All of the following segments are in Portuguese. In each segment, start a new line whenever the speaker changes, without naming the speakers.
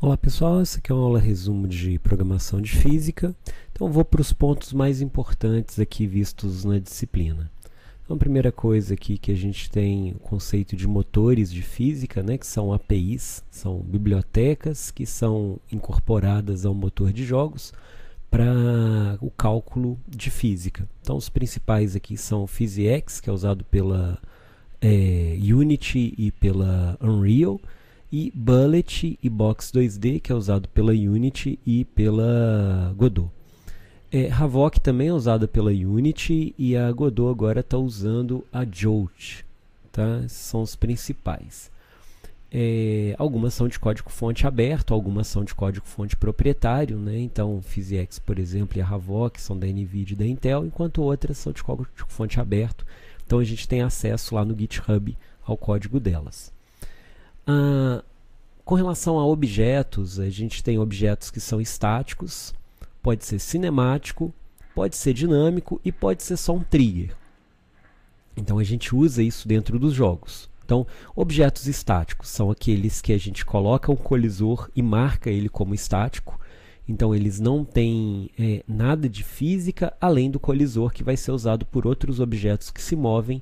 Olá pessoal, essa aqui é uma aula resumo de programação de física. Então vou para os pontos mais importantes aqui vistos na disciplina. Então a primeira coisa aqui que a gente tem o conceito de motores de física, né, que são APIs, são bibliotecas que são incorporadas ao motor de jogos para o cálculo de física. Então os principais aqui são o PhysX, que é usado pela Unity e pela Unreal, e Bullet e Box 2D, que é usado pela Unity e pela Godot. Havok também é usada pela Unity e a Godot agora está usando a Jolt. Tá? Esses são os principais. Algumas são de código-fonte aberto, algumas são de código-fonte proprietário, né? Então, o PhysX, por exemplo, e a Havok são da NVIDIA e da Intel, enquanto outras são de código-fonte aberto. Então, a gente tem acesso lá no GitHub ao código delas. Com relação a objetos, a gente tem objetos que são estáticos, pode ser cinemático, pode ser dinâmico e pode ser só um trigger. Então a gente usa isso dentro dos jogos. Então, objetos estáticos são aqueles que a gente coloca um colisor e marca ele como estático. Então eles não têm nada de física além do colisor, que vai ser usado por outros objetos que se movem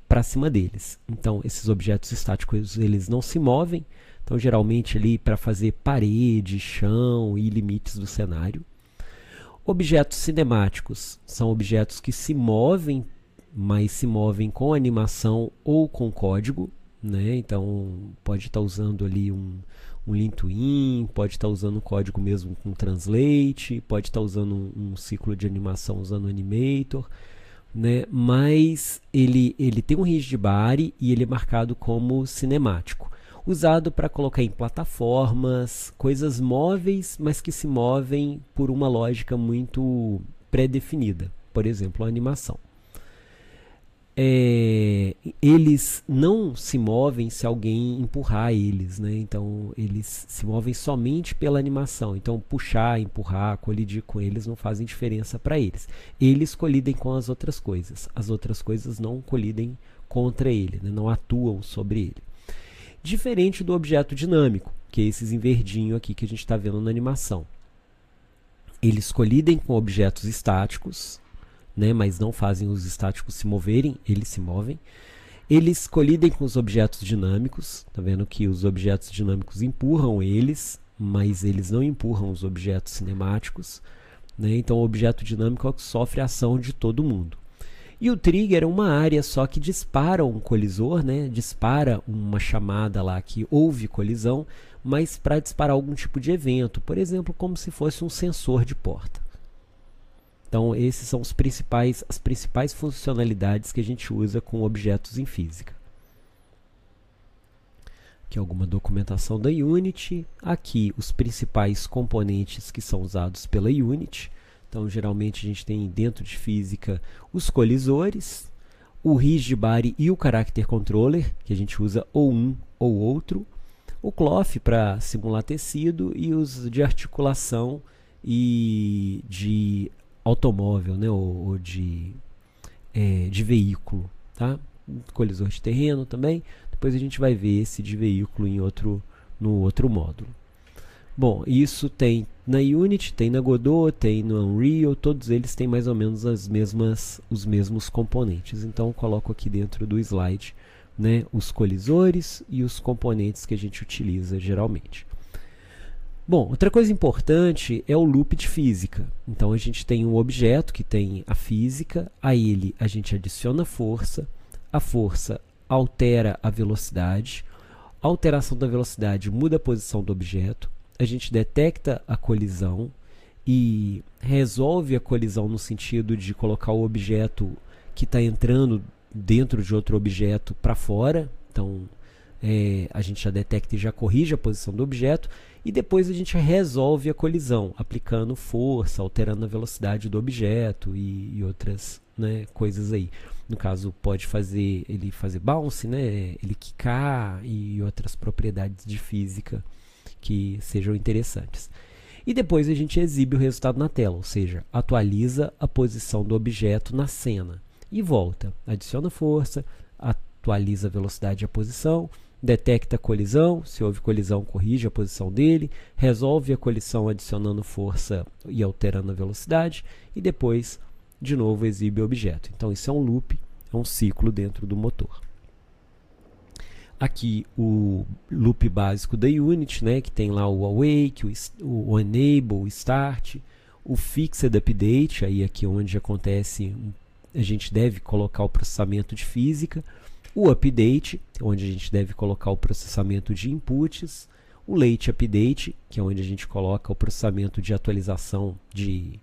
para cima deles. Então esses objetos estáticos eles não se movem. Então geralmente ali para fazer parede, chão e limites do cenário. Objetos cinemáticos são objetos que se movem, mas se movem com animação ou com código, né? Então pode estar usando ali um Lin2In, pode estar usando o código mesmo com Translate, pode estar usando um ciclo de animação usando Animator, né? Mas ele tem um rigid body e ele é marcado como cinemático, usado para colocar em plataformas, coisas móveis, mas que se movem por uma lógica muito pré-definida, por exemplo, a animação. Eles não se movem se alguém empurrar eles, né? Então eles se movem somente pela animação. Então puxar, empurrar, colidir com eles não fazem diferença para eles. Eles colidem com as outras coisas. As outras coisas não colidem contra ele, né? Não atuam sobre ele. Diferente do objeto dinâmico, que é esses em verdinho aqui que a gente está vendo na animação. Eles colidem com objetos estáticos, né, mas não fazem os estáticos se moverem, eles se movem. Eles colidem com os objetos dinâmicos, tá vendo que os objetos dinâmicos empurram eles, mas eles não empurram os objetos cinemáticos, né? Então o objeto dinâmico é o que sofre a ação de todo mundo. E o trigger é uma área só que dispara um colisor, né? Dispara uma chamada lá que houve colisão, mas para disparar algum tipo de evento, por exemplo, como se fosse um sensor de porta. Então, esses são as principais funcionalidades que a gente usa com objetos em física. Aqui alguma documentação da Unity. Aqui os principais componentes que são usados pela Unity. Então, geralmente a gente tem dentro de física os colisores, o rigid body e o character controller, que a gente usa ou um ou outro, o cloth para simular tecido e os de articulação e de automóvel, né, ou de veículo, tá? Colisor de terreno também. Depois a gente vai ver esse de veículo no outro módulo. Bom, isso tem na Unity, tem na Godot, tem no Unreal, todos eles têm mais ou menos os mesmos componentes. Então eu coloco aqui dentro do slide, né, os colisores e os componentes que a gente utiliza geralmente. Bom, outra coisa importante é o loop de física. Então a gente tem um objeto que tem a física, a ele a gente adiciona força, a força altera a velocidade, a alteração da velocidade muda a posição do objeto, a gente detecta a colisão e resolve a colisão no sentido de colocar o objeto que está entrando dentro de outro objeto para fora. Então a gente já detecta e já corrige a posição do objeto, e depois a gente resolve a colisão, aplicando força, alterando a velocidade do objeto e outras, né, coisas aí. No caso, pode ele fazer bounce, né, ele quicar e outras propriedades de física que sejam interessantes. E depois a gente exibe o resultado na tela, ou seja, atualiza a posição do objeto na cena e volta, adiciona força, atualiza a velocidade e a posição, detecta a colisão, se houve colisão, corrige a posição dele, resolve a colisão adicionando força e alterando a velocidade, e depois, de novo, exibe o objeto. Então, isso é um loop, é um ciclo dentro do motor. Aqui o loop básico da Unity, né, que tem lá o awake, o enable, o start, o fixed update, aí aqui onde acontece, a gente deve colocar o processamento de física, o update, onde a gente deve colocar o processamento de inputs, o late update, que é onde a gente coloca o processamento de atualização de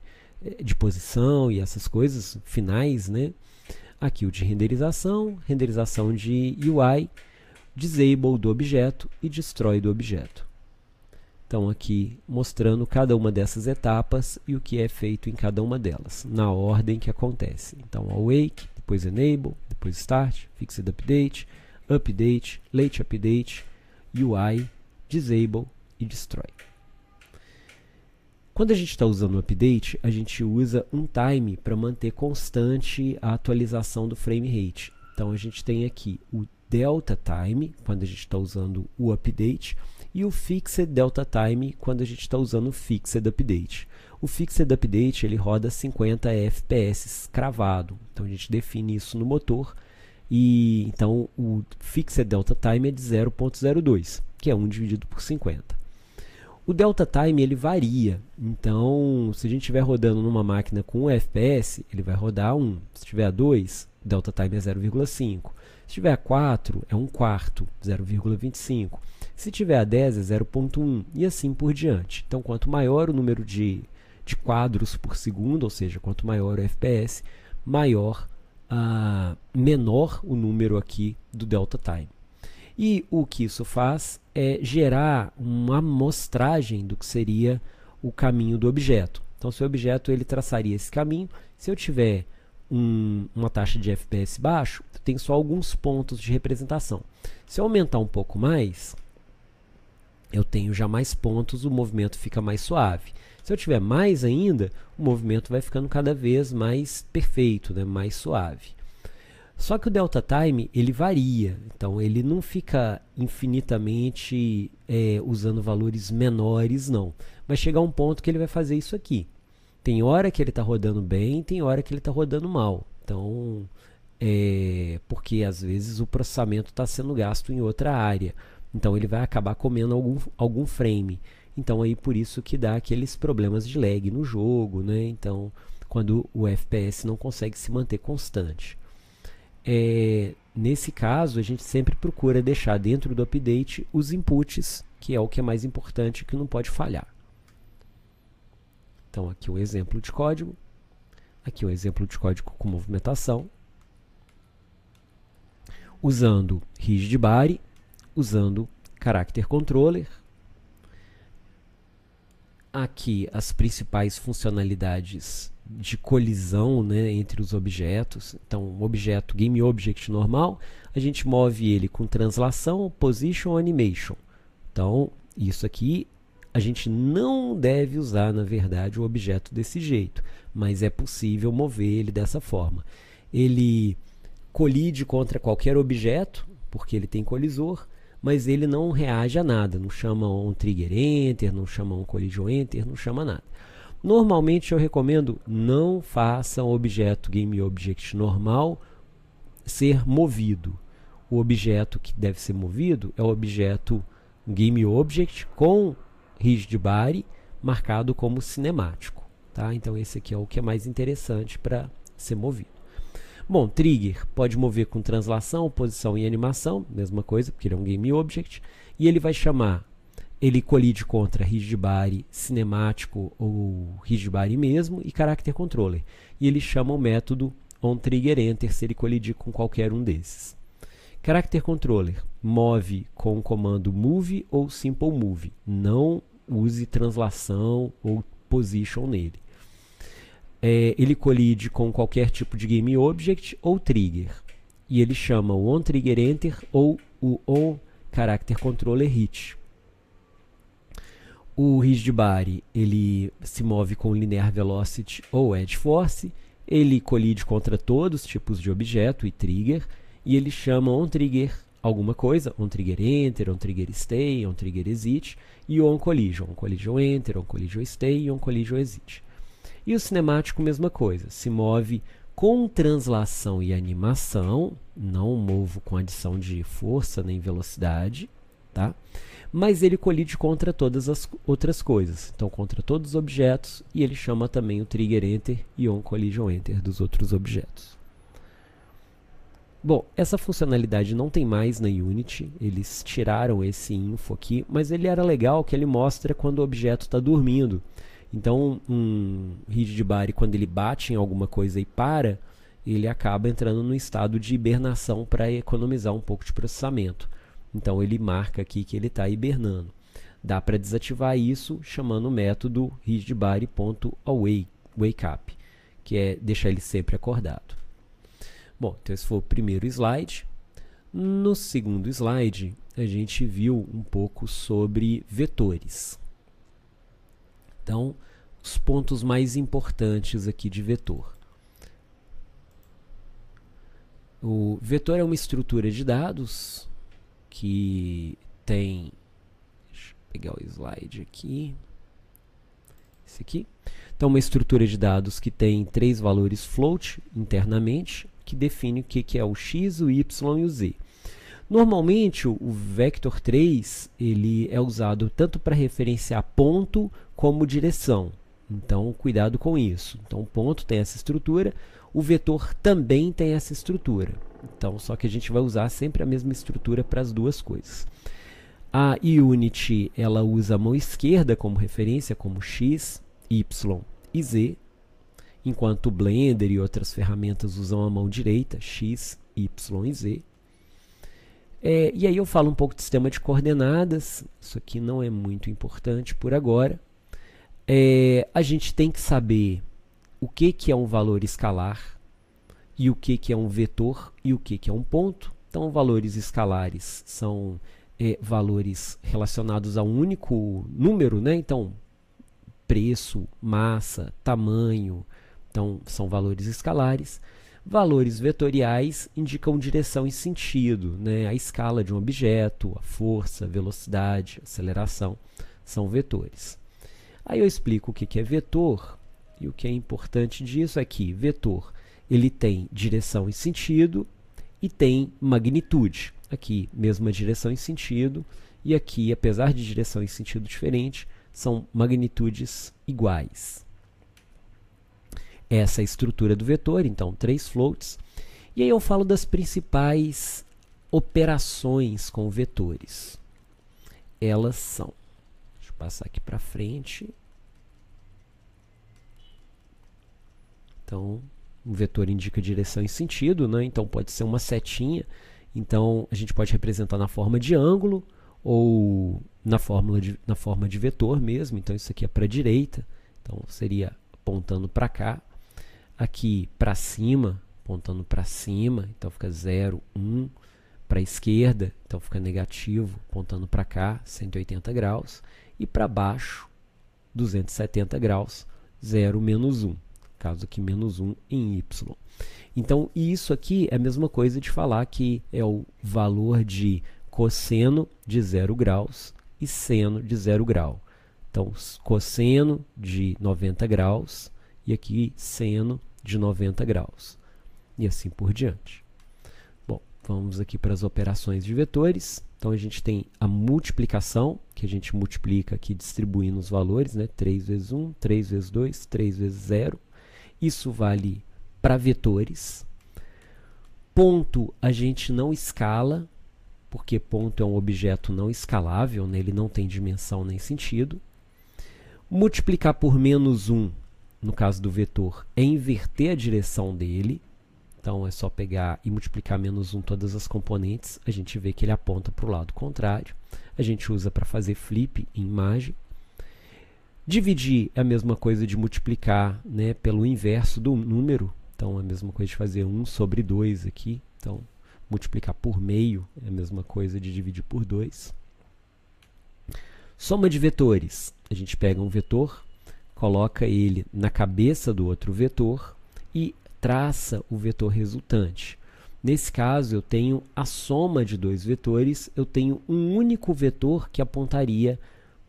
posição e essas coisas finais, né? Aqui o de renderização, renderização de UI, disable do objeto e destroy do objeto. Então aqui mostrando cada uma dessas etapas e o que é feito em cada uma delas, na ordem que acontece. Então awake, depois enable, depois start, fixed update, update, late update, UI, disable e destroy. Quando a gente está usando o update, a gente usa um time para manter constante a atualização do frame rate. Então a gente tem aqui o delta time, quando a gente está usando o update, e o fixed delta time, quando a gente está usando o fixed update. O fixed update ele roda 50 fps cravado, então a gente define isso no motor, e então o fixed delta time é de 0.02, que é 1 dividido por 50. O delta time ele varia, então se a gente estiver rodando numa máquina com 1 fps, ele vai rodar 1, se tiver a 2, delta time é 0,5. Se tiver a 4, é 1/4, 0,25. Se tiver a 10, é 0,1 e assim por diante. Então, quanto maior o número de quadros por segundo, ou seja, quanto maior o FPS, menor o número aqui do delta time. E o que isso faz é gerar uma amostragem do que seria o caminho do objeto. Então, se o objeto ele traçaria esse caminho, se eu tiver uma taxa de FPS baixo, eu tenho só alguns pontos de representação. Se eu aumentar um pouco mais, eu tenho já mais pontos, o movimento fica mais suave. Se eu tiver mais ainda, o movimento vai ficando cada vez mais perfeito, né? Mais suave. Só que o delta time ele varia, então ele não fica infinitamente usando valores menores, não. Vai chegar um ponto que ele vai fazer isso aqui. Tem hora que ele está rodando bem, tem hora que ele está rodando mal. Então, porque às vezes o processamento está sendo gasto em outra área. Então ele vai acabar comendo algum frame. Então aí por isso que dá aqueles problemas de lag no jogo, né? Então, quando o FPS não consegue se manter constante. Nesse caso, a gente sempre procura deixar dentro do update os inputs, que é o que é mais importante, que não pode falhar. Então aqui um exemplo de código, aqui um exemplo de código com movimentação, usando rigid body, usando character controller. Aqui as principais funcionalidades de colisão, né, entre os objetos. Então, um objeto game object normal, a gente move ele com translação, position, animation. Então, isso aqui a gente não deve usar, na verdade, o objeto desse jeito, mas é possível mover ele dessa forma. Ele colide contra qualquer objeto, porque ele tem colisor, mas ele não reage a nada, não chama um trigger enter, não chama um collision enter, não chama nada. Normalmente eu recomendo não faça o objeto game object normal ser movido. O objeto que deve ser movido é o objeto game object com rigid body marcado como cinemático, tá? Então esse aqui é o que é mais interessante para ser movido. Bom, trigger pode mover com translação, posição e animação, mesma coisa, porque ele é um game object, e ele vai chamar, ele colide contra rigid body cinemático ou rigid body mesmo e character controller. E ele chama o método onTriggerEnter se ele colidir com qualquer um desses. Character controller move com o comando move ou simple move. Não use translação ou position nele. Ele colide com qualquer tipo de game object ou trigger. E ele chama o onTriggerEnter ou o onCharacterController hit. O rigid body ele se move com linear velocity ou edge force. Ele colide contra todos os tipos de objeto e trigger. E ele chama onTrigger alguma coisa, onTriggerEnter, onTriggerStay, onTriggerExit, e o onCollision, onCollisionEnter, onCollisionStay e onCollisionExit. E o cinemático, mesma coisa, se move com translação e animação, não movo com adição de força nem velocidade, tá? Mas ele colide contra todas as outras coisas, então contra todos os objetos, e ele chama também o TriggerEnter e onCollisionEnter dos outros objetos. Bom, essa funcionalidade não tem mais na Unity, eles tiraram esse info aqui, mas ele era legal que ele mostra quando o objeto está dormindo. Então, um rigid body, quando ele bate em alguma coisa e para, ele acaba entrando no estado de hibernação para economizar um pouco de processamento. Então, ele marca aqui que ele está hibernando. Dá para desativar isso chamando o método rigidbody.awake, que é deixar ele sempre acordado. Bom, então esse foi o primeiro slide. No segundo slide, a gente viu um pouco sobre vetores. Então, os pontos mais importantes aqui de vetor. O vetor é uma estrutura de dados que tem... Deixa eu pegar o slide aqui. Esse aqui. Então, uma estrutura de dados que tem 3 valores float internamente, que define o que é o x, o y e o z. Normalmente, o vector 3 ele é usado tanto para referenciar ponto como direção. Então, cuidado com isso. Então, o ponto tem essa estrutura, o vetor também tem essa estrutura. Então, só que a gente vai usar sempre a mesma estrutura para as duas coisas. A Unity ela usa a mão esquerda como referência, como x, y e z, enquanto o Blender e outras ferramentas usam a mão direita, x, y e z. E aí eu falo um pouco de sistema de coordenadas, isso aqui não é muito importante por agora. A gente tem que saber o que é um valor escalar e o que é um vetor e o que é um ponto. Então, valores escalares são valores relacionados a um único número, né? Então, preço, massa, tamanho, então são valores escalares. Valores vetoriais indicam direção e sentido, né? A escala de um objeto, a força, a velocidade, a aceleração, são vetores. Aí eu explico o que é vetor, e o que é importante disso é que vetor ele tem direção e sentido e tem magnitude. Aqui, mesma direção e sentido, e aqui, apesar de direção e sentido diferente, são magnitudes iguais. Essa é a estrutura do vetor, então 3 floats. E aí eu falo das principais operações com vetores. Elas são, deixa eu passar aqui para frente. Então, um vetor indica direção e sentido, né? Então pode ser uma setinha. Então a gente pode representar na forma de ângulo ou na forma de vetor mesmo. Então isso aqui é para a direita, então seria apontando para cá. Aqui para cima, apontando para cima, então fica 0, 1. Para a esquerda, então fica negativo, apontando para cá, 180 graus. E para baixo, 270 graus, 0, menos 1. Caso aqui menos 1 em y. Então, isso aqui é a mesma coisa de falar que é o valor de cosseno de 0 graus e seno de 0 grau. Então, cosseno de 90 graus e aqui seno de 90 graus. E assim por diante. Bom, vamos aqui para as operações de vetores. Então, a gente tem a multiplicação, que a gente multiplica aqui distribuindo os valores, né? 3 vezes 1, 3 vezes 2, 3 vezes 0. Isso vale para vetores. Ponto a gente não escala, porque ponto é um objeto não escalável, né? Ele não tem dimensão nem sentido. Multiplicar por menos 1, no caso do vetor, é inverter a direção dele. Então é só pegar e multiplicar menos 1 todas as componentes, a gente vê que ele aponta para o lado contrário. A gente usa para fazer flip em imagem. Dividir é a mesma coisa de multiplicar, né, pelo inverso do número. Então, é a mesma coisa de fazer 1 sobre 2 aqui. Então, multiplicar por meio é a mesma coisa de dividir por 2. Soma de vetores. A gente pega um vetor, coloca ele na cabeça do outro vetor e traça o vetor resultante. Nesse caso, eu tenho a soma de dois vetores, eu tenho um único vetor que apontaria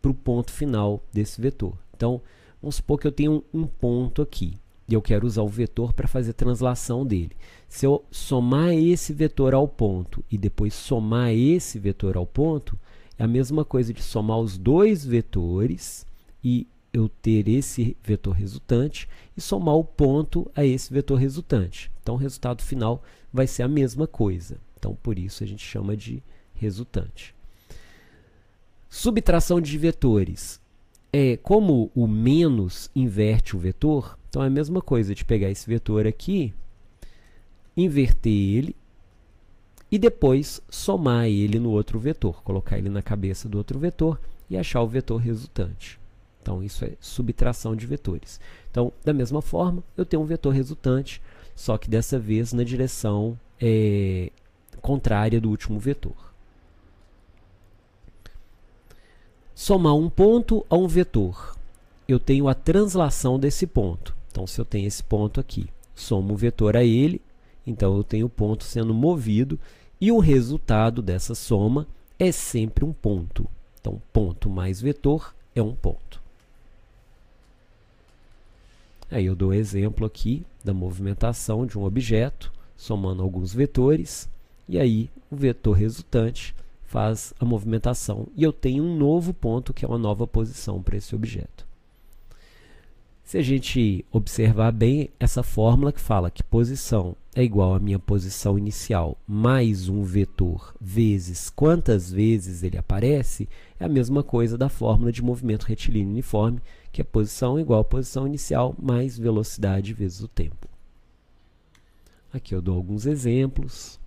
para o ponto final desse vetor. Então, vamos supor que eu tenho um ponto aqui, e eu quero usar o vetor para fazer a translação dele. Se eu somar esse vetor ao ponto e depois somar esse vetor ao ponto, é a mesma coisa de somar os dois vetores e eu ter esse vetor resultante e somar o ponto a esse vetor resultante. Então, o resultado final vai ser a mesma coisa. Então, por isso, a gente chama de resultante. Subtração de vetores. Como o menos inverte o vetor, então é a mesma coisa de pegar esse vetor aqui, inverter ele e depois somar ele no outro vetor, colocar ele na cabeça do outro vetor e achar o vetor resultante. Então, isso é subtração de vetores. Então, da mesma forma, eu tenho um vetor resultante, só que dessa vez na direção contrária do último vetor. Somar um ponto a um vetor. Eu tenho a translação desse ponto. Então, se eu tenho esse ponto aqui, somo o vetor a ele, então eu tenho o ponto sendo movido, e o resultado dessa soma é sempre um ponto. Então, ponto mais vetor é um ponto. Aí eu dou exemplo aqui da movimentação de um objeto, somando alguns vetores, e aí o vetor resultante faz a movimentação, e eu tenho um novo ponto, que é uma nova posição para esse objeto. Se a gente observar bem essa fórmula que fala que posição é igual à minha posição inicial mais um vetor vezes quantas vezes ele aparece, é a mesma coisa da fórmula de movimento retilíneo uniforme, que é posição igual a posição inicial mais velocidade vezes o tempo. Aqui eu dou alguns exemplos.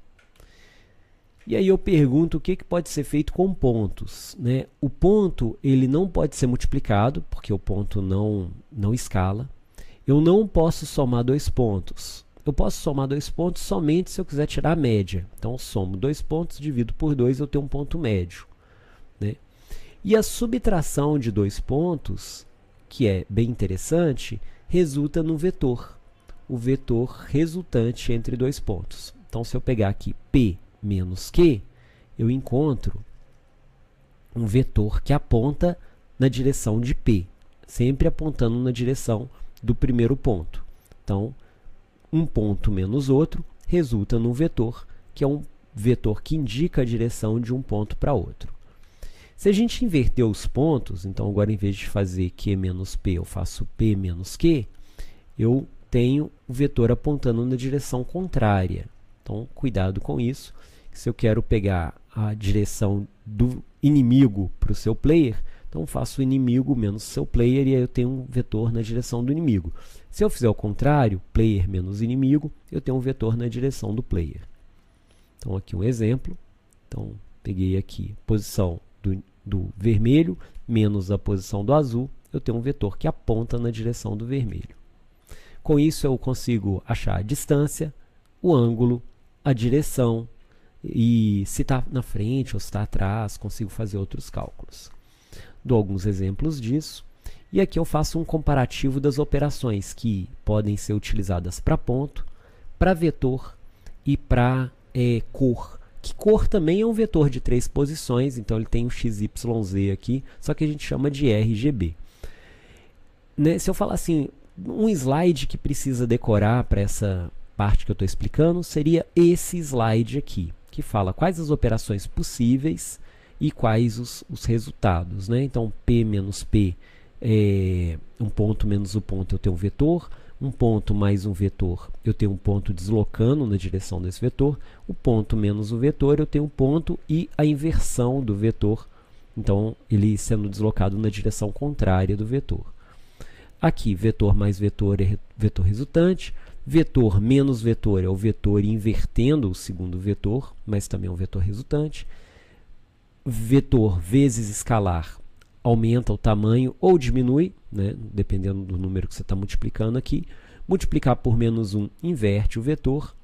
E aí eu pergunto o que pode ser feito com pontos, né? O ponto ele não pode ser multiplicado, porque o ponto não escala. Eu não posso somar dois pontos. Eu posso somar dois pontos somente se eu quiser tirar a média. Então, eu somo dois pontos, divido por 2, eu tenho um ponto médio, né? E a subtração de dois pontos, que é bem interessante, resulta no vetor. O vetor resultante entre dois pontos. Então, se eu pegar aqui P menos Q, eu encontro um vetor que aponta na direção de P, sempre apontando na direção do primeiro ponto. Então, um ponto menos outro resulta num vetor, que é um vetor que indica a direção de um ponto para outro. Se a gente inverter os pontos, então agora em vez de fazer Q menos P, eu faço P menos Q, eu tenho o vetor apontando na direção contrária. Então, cuidado com isso. Se eu quero pegar a direção do inimigo para o seu player, então faço o inimigo menos seu player e aí eu tenho um vetor na direção do inimigo. Se eu fizer o contrário, player menos inimigo, eu tenho um vetor na direção do player. Então, aqui um exemplo. Então, peguei aqui a posição do vermelho menos a posição do azul, eu tenho um vetor que aponta na direção do vermelho. Com isso, eu consigo achar a distância, o ângulo, a direção, e se está na frente ou se está atrás, consigo fazer outros cálculos. Dou alguns exemplos disso. E aqui eu faço um comparativo das operações que podem ser utilizadas para ponto, para vetor e para cor. Que cor também é um vetor de 3 posições, então ele tem um XYZ aqui, só que a gente chama de RGB. Né? Se eu falar assim, um slide que precisa decorar para essa parte que eu estou explicando, seria esse slide aqui, que fala quais as operações possíveis e quais os resultados, né? Então, P menos P, um ponto menos o ponto, eu tenho um vetor. Um ponto mais um vetor, eu tenho um ponto deslocando na direção desse vetor. O ponto menos o vetor, eu tenho um ponto e a inversão do vetor. Então, ele sendo deslocado na direção contrária do vetor. Aqui, vetor mais vetor é vetor resultante. Vetor menos vetor é o vetor invertendo o segundo vetor, mas também é um vetor resultante. Vetor vezes escalar aumenta o tamanho ou diminui, né, dependendo do número que você está multiplicando aqui. Multiplicar por menos 1 inverte o vetor.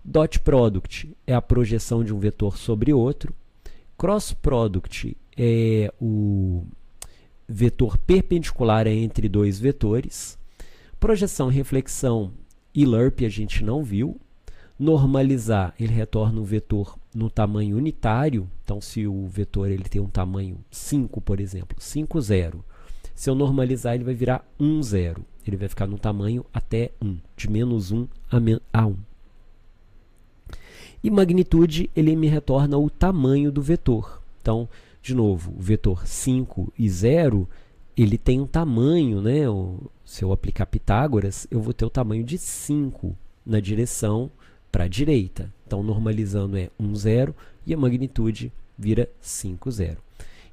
Dot product é a projeção de um vetor sobre outro. Cross product é o vetor perpendicular entre dois vetores. Projeção e reflexão e LERP a gente não viu. Normalizar, ele retorna um vetor no tamanho unitário. Então, se o vetor ele tem um tamanho 5, por exemplo, 5, 0. Se eu normalizar, ele vai virar 1, 0. Ele vai ficar no tamanho até 1, de menos 1 a 1. E magnitude, ele me retorna o tamanho do vetor. Então, de novo, o vetor 5 e 0, ele tem um tamanho, né? Se eu aplicar Pitágoras, eu vou ter o tamanho de 5 na direção para a direita. Então, normalizando é 1, 0 e a magnitude vira 5, 0.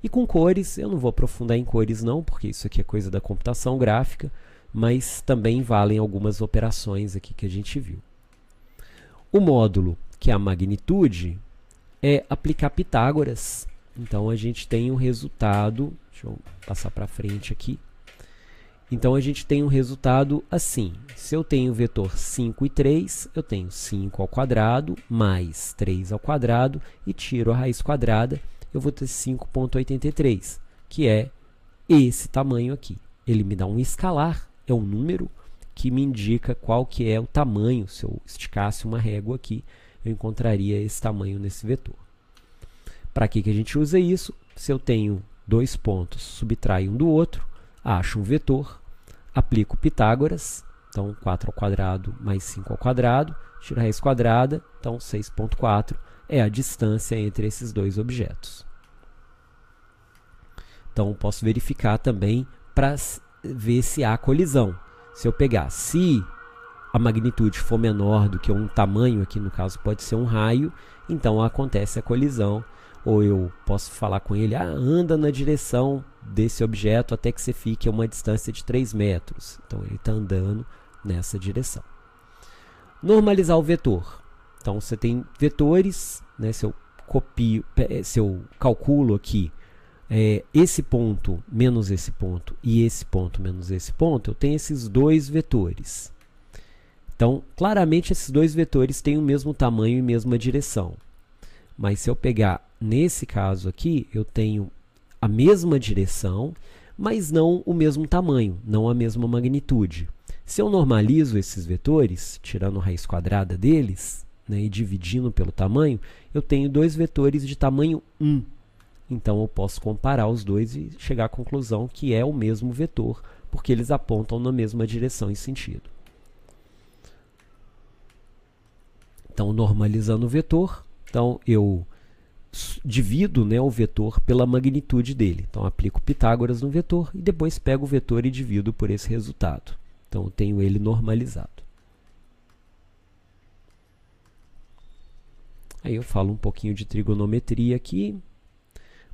E com cores, eu não vou aprofundar em cores não, porque isso aqui é coisa da computação gráfica, mas também valem algumas operações aqui que a gente viu. O módulo, que é a magnitude, é aplicar Pitágoras. Então, a gente tem um resultado, deixa eu passar para frente aqui. Então, a gente tem um resultado assim. Se eu tenho o vetor 5 e 3, eu tenho 5 ao quadrado mais 3 ao quadrado e tiro a raiz quadrada, eu vou ter 5,83, que é esse tamanho aqui. Ele me dá um escalar, é um número que me indica qual que é o tamanho. Se eu esticasse uma régua aqui, eu encontraria esse tamanho nesse vetor. Para que a gente usa isso? Se eu tenho dois pontos, subtraio um do outro, acho um vetor, aplico Pitágoras, então 4 ao quadrado mais 5 ao quadrado, tiro a raiz quadrada, então 6,4 é a distância entre esses dois objetos. Então, posso verificar também para ver se há colisão. Se eu pegar, se a magnitude for menor do que um tamanho, aqui no caso pode ser um raio, então acontece a colisão. Ou eu posso falar com ele, anda na direção desse objeto até que você fique a uma distância de 3 metros. Então, ele está andando nessa direção. Normalizar o vetor. Então, você tem vetores, né? Se eu calculo aqui esse ponto menos esse ponto e esse ponto menos esse ponto, eu tenho esses dois vetores. Então, claramente, esses dois vetores têm o mesmo tamanho e mesma direção. Mas se eu pegar, nesse caso aqui, eu tenho a mesma direção, mas não o mesmo tamanho, não a mesma magnitude. Se eu normalizo esses vetores, tirando a raiz quadrada deles, né, e dividindo pelo tamanho, eu tenho dois vetores de tamanho 1. Então, eu posso comparar os dois e chegar à conclusão que é o mesmo vetor, porque eles apontam na mesma direção e sentido. Então, normalizando o vetor, então eu divido, né, o vetor pela magnitude dele. Então, aplico Pitágoras no vetor e depois pego o vetor e divido por esse resultado. Então, eu tenho ele normalizado. Aí eu falo um pouquinho de trigonometria aqui,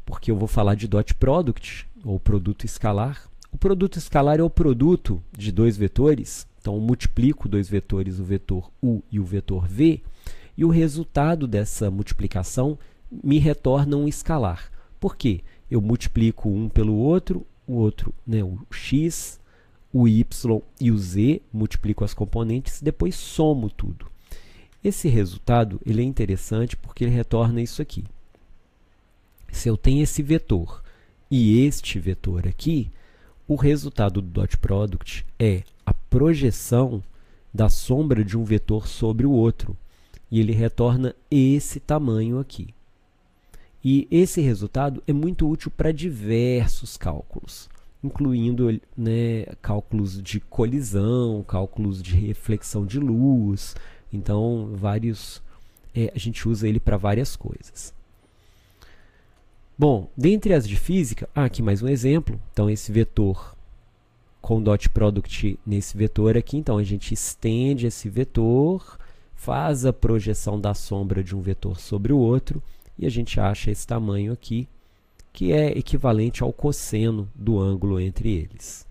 porque eu vou falar de dot product, ou produto escalar. O produto escalar é o produto de dois vetores. Então, eu multiplico dois vetores, o vetor u e o vetor v, e o resultado dessa multiplicação me retorna um escalar. Por quê? Eu multiplico um pelo outro, o outro, né, o x, o y e o z, multiplico as componentes, depois somo tudo. Esse resultado ele é interessante porque ele retorna isso aqui. Se eu tenho esse vetor e este vetor aqui, o resultado do dot product é a projeção da sombra de um vetor sobre o outro. E ele retorna esse tamanho aqui. E esse resultado é muito útil para diversos cálculos, incluindo, né, cálculos de colisão, cálculos de reflexão de luz. Então, a gente usa ele para várias coisas. Bom, dentre as de física, aqui mais um exemplo. Então, esse vetor com dot product nesse vetor aqui. Então, a gente estende esse vetor, faz a projeção da sombra de um vetor sobre o outro, e a gente acha esse tamanho aqui, que é equivalente ao cosseno do ângulo entre eles.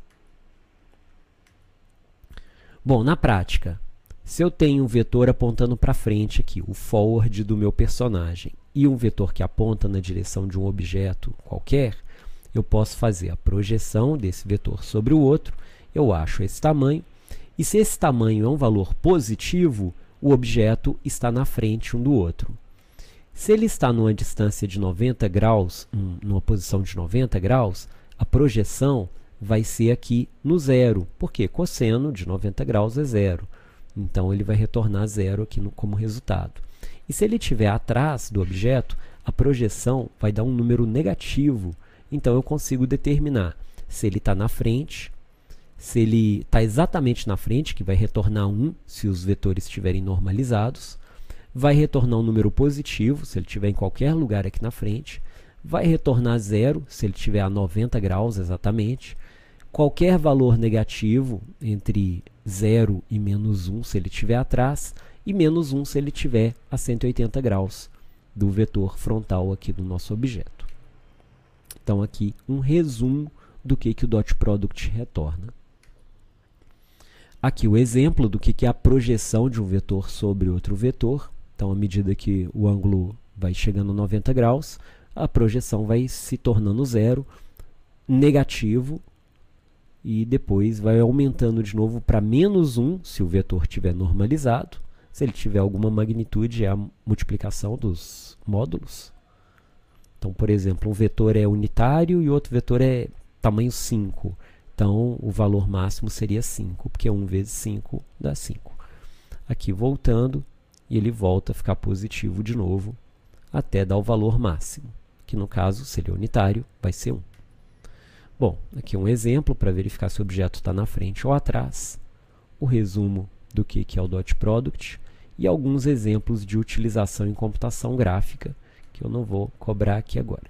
Bom, na prática, se eu tenho um vetor apontando para frente aqui, o forward do meu personagem, e um vetor que aponta na direção de um objeto qualquer, eu posso fazer a projeção desse vetor sobre o outro, eu acho esse tamanho, e se esse tamanho é um valor positivo, o objeto está na frente um do outro. Se ele está numa distância de 90 graus, numa posição de 90 graus, a projeção vai ser aqui no zero, porque cosseno de 90 graus é zero. Então, ele vai retornar 0 aqui como resultado. E se ele estiver atrás do objeto, a projeção vai dar um número negativo. Então, eu consigo determinar se ele está na frente, se ele está exatamente na frente, que vai retornar 1 se os vetores estiverem normalizados, vai retornar um número positivo se ele estiver em qualquer lugar aqui na frente, vai retornar 0 se ele estiver a 90 graus exatamente, qualquer valor negativo entre 0 e menos 1 se ele estiver atrás, e menos 1 se ele estiver a 180 graus do vetor frontal aqui do nosso objeto. Então, aqui um resumo do que o dot product retorna. Aqui o exemplo do que é a projeção de um vetor sobre outro vetor. Então, à medida que o ângulo vai chegando a 90 graus, a projeção vai se tornando 0, negativo, e depois vai aumentando de novo para menos 1, se o vetor estiver normalizado. Se ele tiver alguma magnitude, é a multiplicação dos módulos. Então, por exemplo, um vetor é unitário e outro vetor é tamanho 5. Então, o valor máximo seria 5, porque 1 vezes 5 dá 5. Aqui voltando, e ele volta a ficar positivo de novo, até dar o valor máximo, que no caso, se ele é unitário, vai ser 1. Bom, aqui um exemplo para verificar se o objeto está na frente ou atrás, o resumo do que é o dot product e alguns exemplos de utilização em computação gráfica, que eu não vou cobrar aqui agora.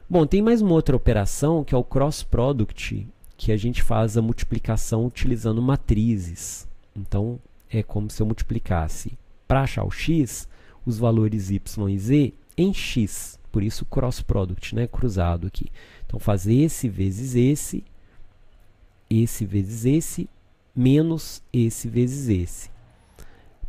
Bom, tem mais uma outra operação, que é o cross product, que a gente faz a multiplicação utilizando matrizes. Então, é como se eu multiplicasse, para achar o x, os valores y e z em x. Por isso, cross product, né? Cruzado aqui. Então, fazer esse vezes esse vezes esse, menos esse vezes esse.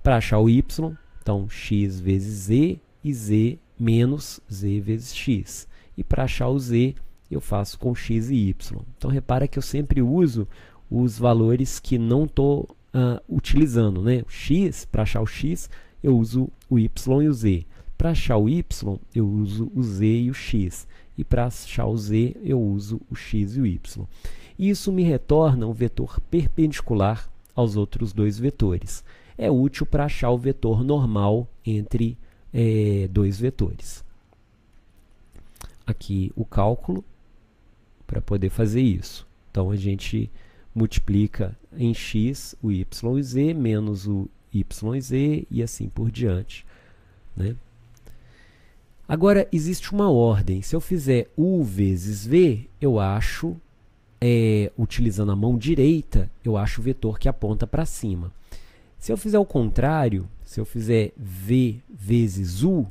Para achar o y, então, x vezes z e z menos z vezes x. E para achar o z, eu faço com x e y. Então, repara que eu sempre uso os valores que não estou utilizando, né? O x, para achar o x, eu uso o y e o z. Para achar o y, eu uso o z e o x. E para achar o z, eu uso o x e o y. Isso me retorna um vetor perpendicular aos outros dois vetores. É útil para achar o vetor normal entre dois vetores. Aqui o cálculo para poder fazer isso. Então, a gente multiplica em x o y e z, menos o y e z, e assim por diante, né? Agora, existe uma ordem. Se eu fizer u vezes v, eu acho, utilizando a mão direita, eu acho o vetor que aponta para cima. Se eu fizer o contrário, se eu fizer v vezes u,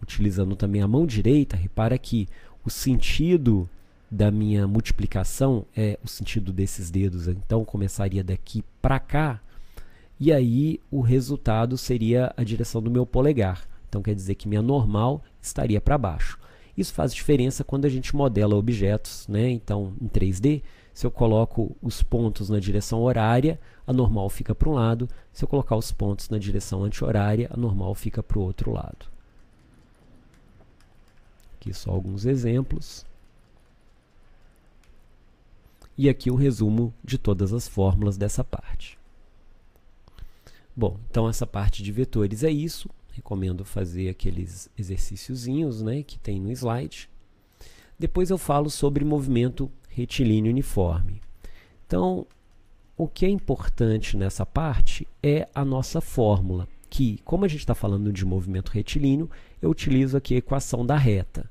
utilizando também a mão direita, repara que o sentido da minha multiplicação é o sentido desses dedos. Então, começaria daqui para cá, e aí o resultado seria a direção do meu polegar. Então, quer dizer que minha normal estaria para baixo. Isso faz diferença quando a gente modela objetos, né? Então, em 3D, se eu coloco os pontos na direção horária, a normal fica para um lado. Se eu colocar os pontos na direção anti-horária, a normal fica para o outro lado. Aqui só alguns exemplos. E aqui o resumo de todas as fórmulas dessa parte. Bom, então essa parte de vetores é isso. Recomendo fazer aqueles exercíciozinhos, né, que tem no slide. Depois eu falo sobre movimento retilíneo uniforme. Então, o que é importante nessa parte é a nossa fórmula, que, como a gente está falando de movimento retilíneo, eu utilizo aqui a equação da reta.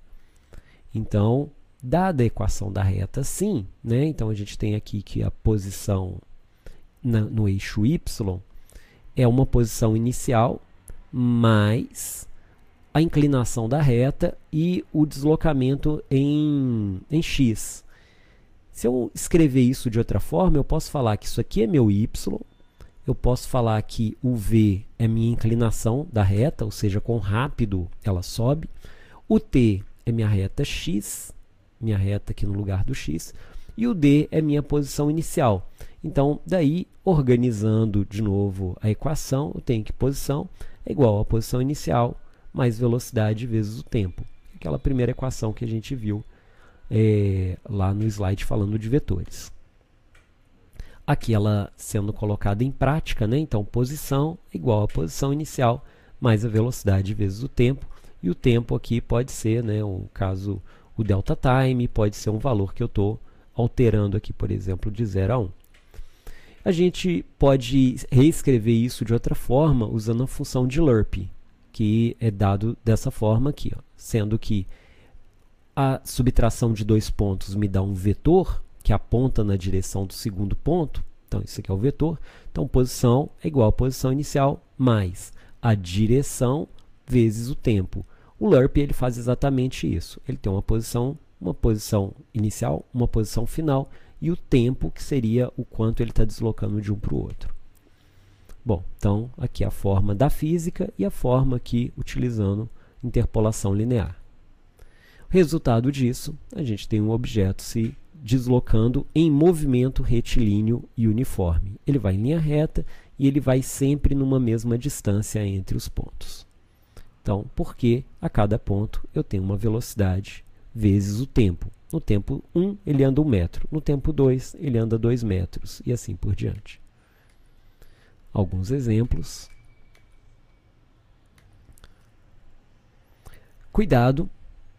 Então, dada a equação da reta, sim, né, então a gente tem aqui que a posição no eixo y é uma posição inicial, mais a inclinação da reta e o deslocamento em x. Se eu escrever isso de outra forma, eu posso falar que isso aqui é meu y, eu posso falar que o v é minha inclinação da reta, ou seja, quão rápido ela sobe, o t é minha reta x, minha reta aqui no lugar do x, e o d é minha posição inicial. Então, daí, organizando de novo a equação, eu tenho que posição é igual a posição inicial mais velocidade vezes o tempo. Aquela primeira equação que a gente viu lá no slide falando de vetores. Aqui ela sendo colocada em prática, né? Então posição igual a posição inicial mais a velocidade vezes o tempo. E o tempo aqui pode ser, né, caso o delta time, pode ser um valor que eu estou alterando aqui, por exemplo, de 0 a 1. A gente pode reescrever isso de outra forma usando a função de lerp, que é dado dessa forma aqui, ó, sendo que a subtração de 2 pontos me dá um vetor que aponta na direção do segundo ponto. Então, isso aqui é o vetor. Então, posição é igual a posição inicial mais a direção vezes o tempo. O lerp ele faz exatamente isso. Ele tem uma posição inicial, uma posição final e o tempo, que seria o quanto ele está deslocando de um para o outro. Bom, então aqui a forma da física e a forma aqui utilizando interpolação linear. O resultado disso, a gente tem um objeto se deslocando em movimento retilíneo e uniforme. Ele vai em linha reta e ele vai sempre numa mesma distância entre os pontos. Então, porque a cada ponto eu tenho uma velocidade vezes o tempo. No tempo 1, ele anda 1 metro. No tempo 2, ele anda 2 metros. E assim por diante. Alguns exemplos. Cuidado,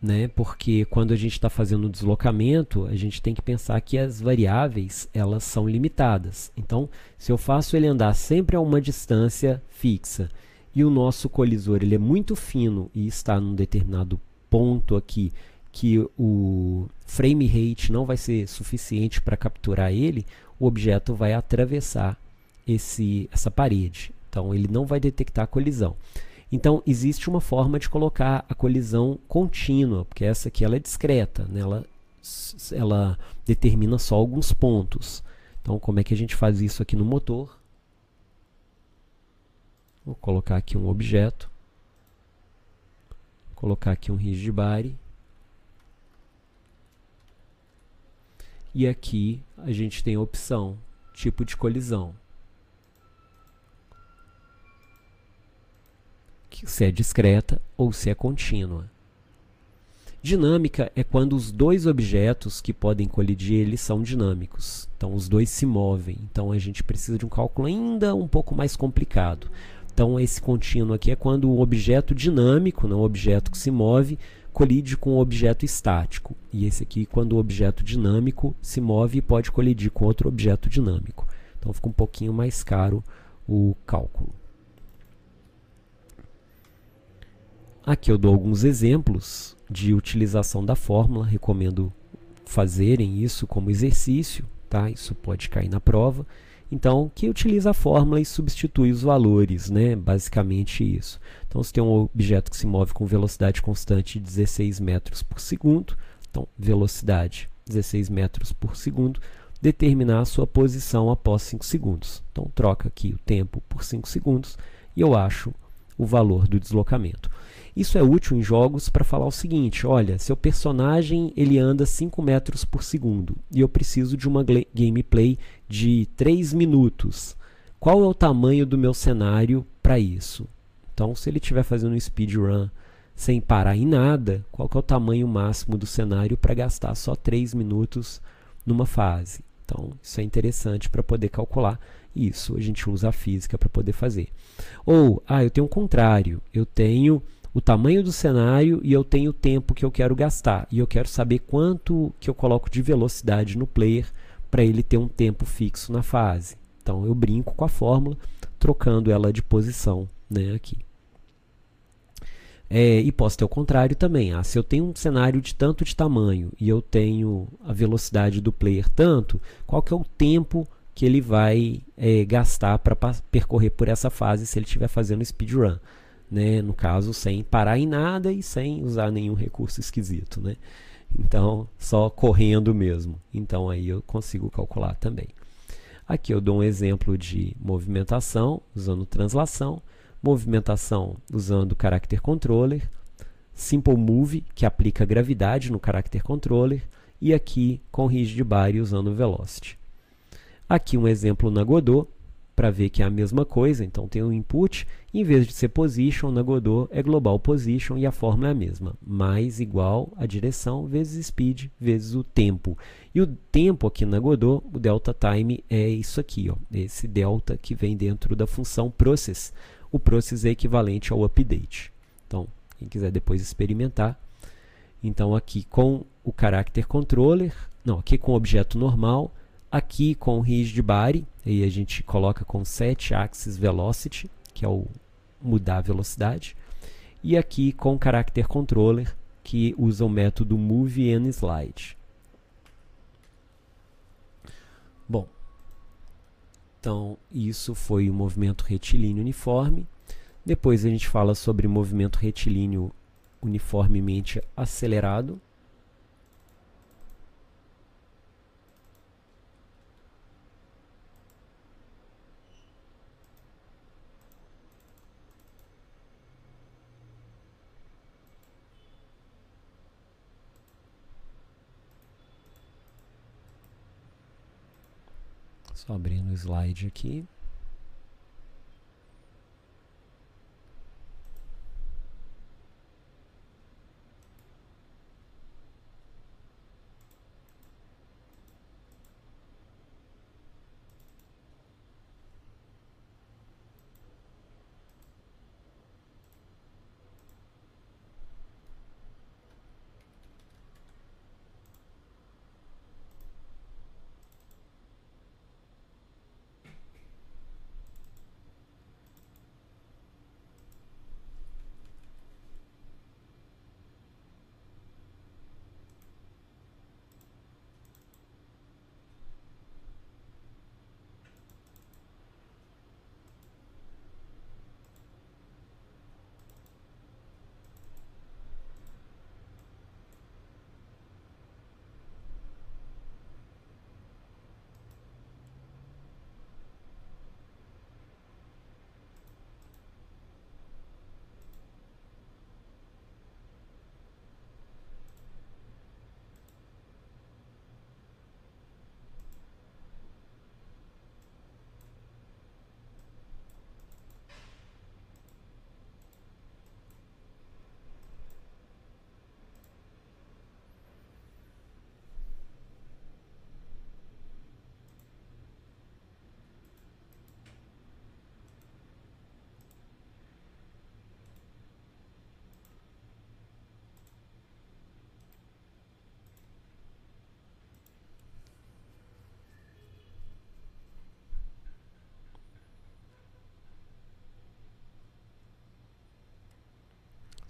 né? Porque quando a gente está fazendo o deslocamento, a gente tem que pensar que as variáveis elas são limitadas. Então, se eu faço ele andar sempre a uma distância fixa e o nosso colisor ele é muito fino e está num determinado ponto aqui que o frame rate não vai ser suficiente para capturar ele, o objeto vai atravessar essa parede. Então, ele não vai detectar a colisão. Então, existe uma forma de colocar a colisão contínua, porque essa aqui ela é discreta, né? Ela determina só alguns pontos. Então, como é que a gente faz isso aqui no motor? Vou colocar aqui um objeto, colocar aqui um rigid body, e aqui a gente tem a opção tipo de colisão, se é discreta ou se é contínua. Dinâmica é quando os dois objetos que podem colidir, eles são dinâmicos. Então, os dois se movem. Então, a gente precisa de um cálculo ainda um pouco mais complicado. Então, esse contínuo aqui é quando o objeto dinâmico, não o objeto que se move, colide com o objeto estático. E esse aqui, quando o objeto dinâmico se move e pode colidir com outro objeto dinâmico. Então, fica um pouquinho mais caro o cálculo. Aqui eu dou alguns exemplos de utilização da fórmula, recomendo fazerem isso como exercício, tá? Isso pode cair na prova. Então, que utiliza a fórmula e substitui os valores, né? Basicamente isso. Então, se tem um objeto que se move com velocidade constante de 16 metros por segundo, então, velocidade 16 metros por segundo, determinar a sua posição após 5 segundos. Então, troca aqui o tempo por 5 segundos e eu acho o valor do deslocamento. Isso é útil em jogos para falar o seguinte: olha, seu personagem ele anda 5 metros por segundo e eu preciso de uma gameplay de 3 minutos. Qual é o tamanho do meu cenário para isso? Então, se ele estiver fazendo um speedrun sem parar em nada, qual que é o tamanho máximo do cenário para gastar só 3 minutos numa fase? Então, isso é interessante para poder calcular. Isso a gente usa a física para poder fazer. Ou, eu tenho o contrário, eu tenho o tamanho do cenário e eu tenho o tempo que eu quero gastar. E eu quero saber quanto que eu coloco de velocidade no player para ele ter um tempo fixo na fase. Então, eu brinco com a fórmula, trocando ela de posição, né, aqui. E posso ter o contrário também. Se eu tenho um cenário de tanto de tamanho e eu tenho a velocidade do player tanto, qual que é o tempo que ele vai gastar para percorrer por essa fase se ele estiver fazendo speedrun? Né? No caso, sem parar em nada e sem usar nenhum recurso esquisito, né? Então, só correndo mesmo. Então, aí eu consigo calcular também. Aqui eu dou um exemplo de movimentação usando translação, movimentação usando character controller, simple move, que aplica gravidade no character controller, e aqui com rigid body usando velocity. Aqui um exemplo na Godot, para ver que é a mesma coisa. Então tem um input, em vez de ser position, na Godot é global position e a fórmula é a mesma. Mais igual a direção vezes speed vezes o tempo. E o tempo aqui na Godot, o delta time é isso aqui, ó, esse delta que vem dentro da função process. O process é equivalente ao update. Então, quem quiser depois experimentar. Então aqui com o character controller, não, aqui com o objeto normal, aqui com o rigid body, aí a gente coloca com set axis velocity, que é o mudar a velocidade, e aqui com o character controller, que usa o método move and slide. Bom, então isso foi o movimento retilíneo uniforme. Depois a gente fala sobre movimento retilíneo uniformemente acelerado. Só abrindo o slide aqui.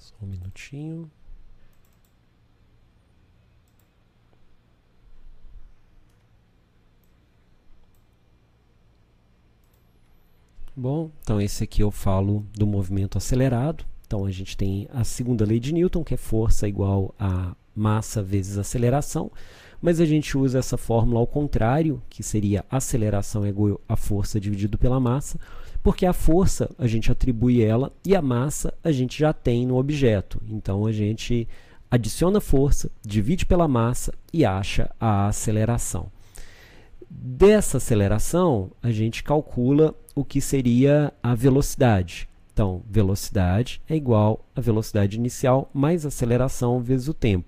Só um minutinho. Bom, então esse aqui eu falo do movimento acelerado. Então a gente tem a segunda lei de Newton, que é força igual a massa vezes aceleração, mas a gente usa essa fórmula ao contrário, que seria aceleração igual a força dividido pela massa, porque a força a gente atribui ela e a massa a gente já tem no objeto. Então a gente adiciona força, divide pela massa e acha a aceleração. Dessa aceleração, a gente calcula o que seria a velocidade. Então, velocidade é igual a velocidade inicial mais aceleração vezes o tempo.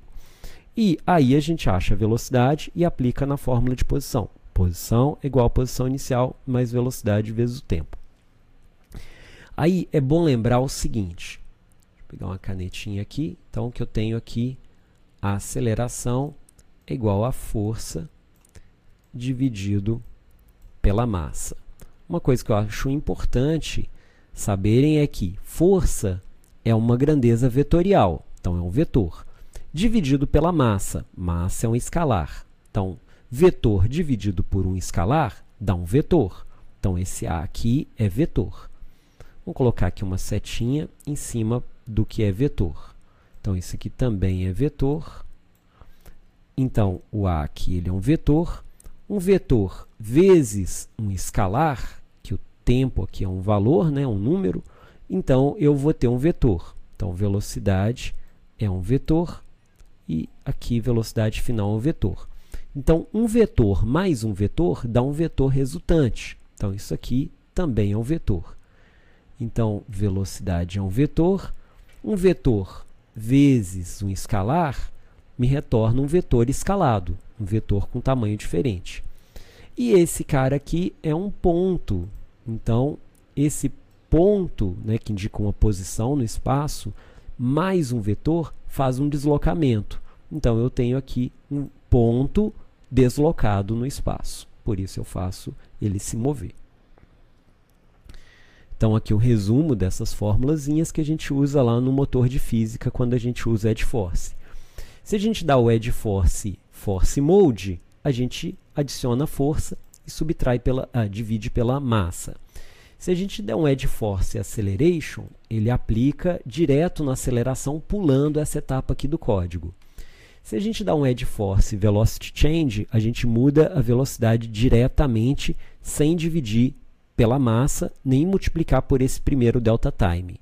E aí a gente acha a velocidade e aplica na fórmula de posição. Posição é igual a posição inicial mais velocidade vezes o tempo. Aí é bom lembrar o seguinte, deixa eu pegar uma canetinha aqui, então que eu tenho aqui a aceleração é igual a força dividido pela massa. Uma coisa que eu acho importante saberem é que força é uma grandeza vetorial, então é um vetor, dividido pela massa. Massa é um escalar, então vetor dividido por um escalar dá um vetor. Então esse A aqui é vetor. Vou colocar aqui uma setinha em cima do que é vetor. Então isso aqui também é vetor. Então o A aqui ele é um vetor. Um vetor vezes um escalar, que o tempo aqui é um valor, né, um número, então eu vou ter um vetor. Então, velocidade é um vetor e aqui velocidade final é um vetor. Então, um vetor mais um vetor dá um vetor resultante. Então, isso aqui também é um vetor. Então, velocidade é um vetor vezes um escalar me retorna um vetor escalado, um vetor com tamanho diferente. E esse cara aqui é um ponto. Então, esse ponto, né, que indica uma posição no espaço, mais um vetor faz um deslocamento. Então, eu tenho aqui um ponto deslocado no espaço. Por isso, eu faço ele se mover. Então, aqui o resumo dessas formulazinhas que a gente usa lá no motor de física quando a gente usa Eddy Force. Se a gente dá o Eddy Force Force Mode, a gente adiciona força e divide pela massa. Se a gente der um Eddy Force Acceleration, ele aplica direto na aceleração, pulando essa etapa aqui do código. Se a gente dá um Eddy Force Velocity Change, a gente muda a velocidade diretamente, sem dividir pela massa, nem multiplicar por esse primeiro delta time.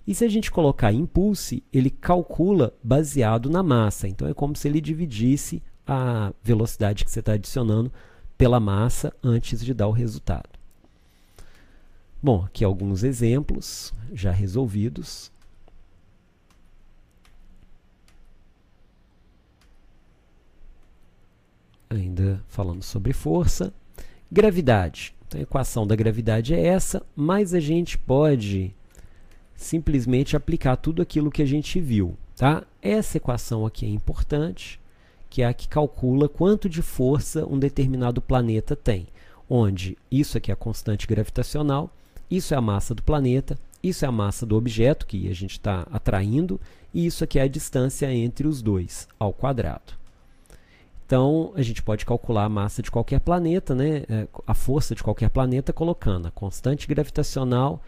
E se a gente colocar Impulse, ele calcula baseado na massa. Então, é como se ele dividisse a velocidade que você está adicionando pela massa antes de dar o resultado. Bom, aqui alguns exemplos já resolvidos. Ainda falando sobre força. Gravidade. Então, a equação da gravidade é essa, mas a gente pode simplesmente aplicar tudo aquilo que a gente viu. Tá? Essa equação aqui é importante, que é a que calcula quanto de força um determinado planeta tem, onde isso aqui é a constante gravitacional, isso é a massa do planeta, isso é a massa do objeto que a gente está atraindo, e isso aqui é a distância entre os dois, ao quadrado. Então, a gente pode calcular a massa de qualquer planeta, né? A força de qualquer planeta, colocando a constante gravitacional,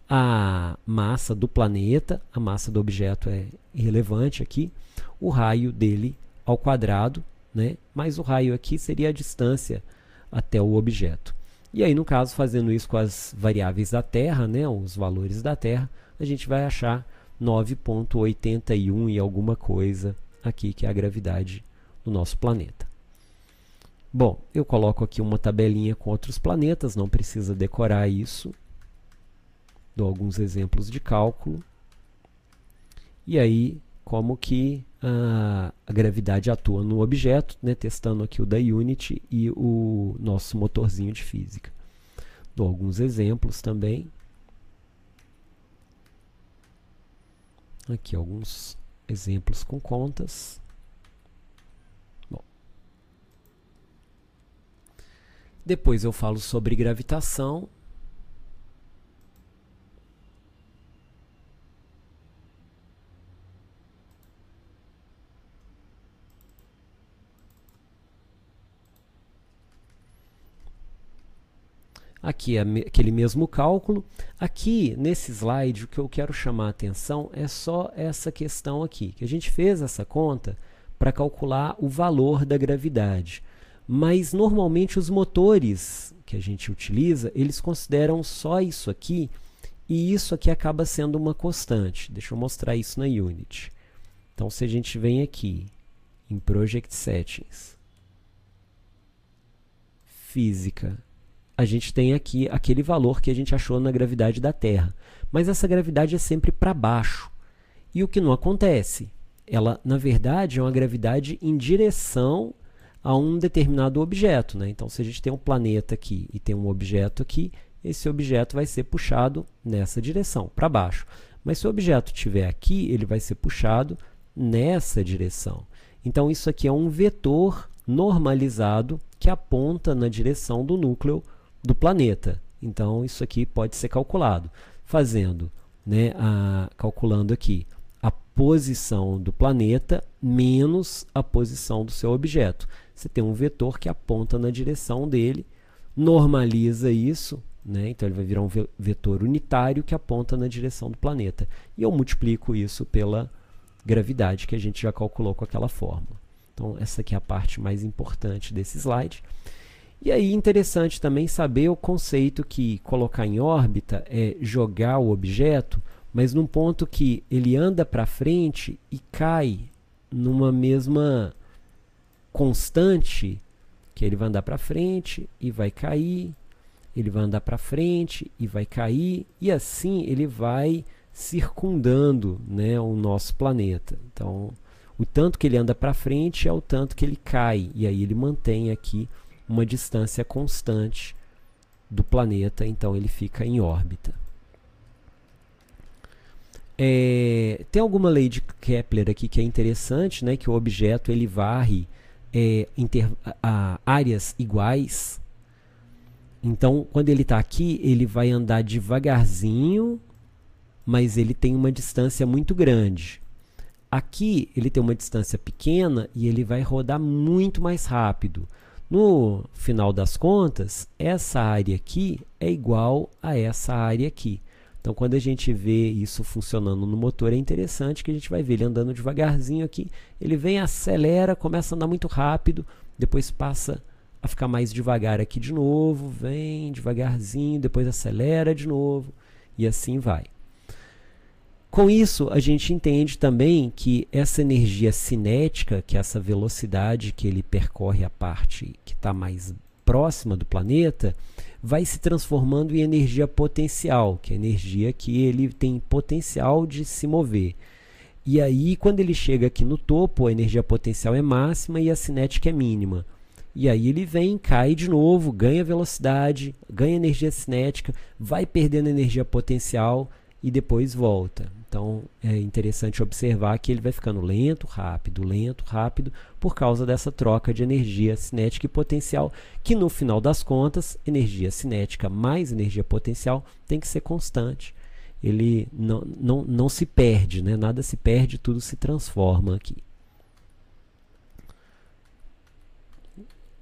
a massa do planeta, a massa do objeto é irrelevante aqui, o raio dele ao quadrado, né? Mas o raio aqui seria a distância até o objeto. E aí, no caso, fazendo isso com as variáveis da Terra, né? Os valores da Terra, a gente vai achar 9,81 e alguma coisa aqui, que é a gravidade do nosso planeta. Bom, eu coloco aqui uma tabelinha com outros planetas, não precisa decorar isso. Dou alguns exemplos de cálculo. E aí, como que a gravidade atua no objeto, né, testando aqui o da Unity e o nosso motorzinho de física. Dou alguns exemplos também. Aqui alguns exemplos com contas. Depois eu falo sobre gravitação. Aqui é aquele mesmo cálculo. Aqui, nesse slide, o que eu quero chamar a atenção é só essa questão aqui, que a gente fez essa conta para calcular o valor da gravidade. Mas, normalmente, os motores que a gente utiliza, eles consideram só isso aqui, e isso aqui acaba sendo uma constante. Deixa eu mostrar isso na Unity. Então, se a gente vem aqui em Project Settings, Física, a gente tem aqui aquele valor que a gente achou na gravidade da Terra. Mas essa gravidade é sempre para baixo. E o que não acontece? Ela, na verdade, é uma gravidade em direção a um determinado objeto, né? Então, se a gente tem um planeta aqui e tem um objeto aqui, esse objeto vai ser puxado nessa direção, para baixo. Mas se o objeto estiver aqui, ele vai ser puxado nessa direção. Então, isso aqui é um vetor normalizado que aponta na direção do núcleo do planeta. Então, isso aqui pode ser calculado, fazendo, né, calculando aqui a posição do planeta menos a posição do seu objeto. Você tem um vetor que aponta na direção dele, normaliza isso, né? Então ele vai virar um vetor unitário que aponta na direção do planeta. E eu multiplico isso pela gravidade que a gente já calculou com aquela fórmula. Então essa aqui é a parte mais importante desse slide. E aí interessante também saber o conceito que colocar em órbita é jogar o objeto, mas num ponto que ele anda para frente e cai numa mesma constante, que ele vai andar para frente e vai cair, ele vai andar para frente e vai cair, e assim ele vai circundando, né, o nosso planeta. Então, o tanto que ele anda para frente é o tanto que ele cai, e aí ele mantém aqui uma distância constante do planeta, então ele fica em órbita. Tem alguma lei de Kepler aqui que é interessante, né, que o objeto ele varre áreas iguais. Então, quando ele está aqui, ele vai andar devagarzinho, mas ele tem uma distância muito grande. Aqui, ele tem uma distância pequena e ele vai rodar muito mais rápido. No final das contas, essa área aqui é igual a essa área aqui. Então, quando a gente vê isso funcionando no motor, é interessante que a gente vai ver ele andando devagarzinho aqui. Ele vem, acelera, começa a andar muito rápido, depois passa a ficar mais devagar aqui de novo, vem devagarzinho, depois acelera de novo, e assim vai. Com isso, a gente entende também que essa energia cinética, que é essa velocidade que ele percorre a parte que está mais próxima do planeta, vai se transformando em energia potencial, que é a energia que ele tem potencial de se mover. E aí, quando ele chega aqui no topo, a energia potencial é máxima e a cinética é mínima. E aí ele vem, cai de novo, ganha velocidade, ganha energia cinética, vai perdendo energia potencial e depois volta. Então é interessante observar que ele vai ficando lento, rápido, por causa dessa troca de energia cinética e potencial, que no final das contas, energia cinética mais energia potencial tem que ser constante. Ele não se perde, né? Nada se perde, tudo se transforma aqui.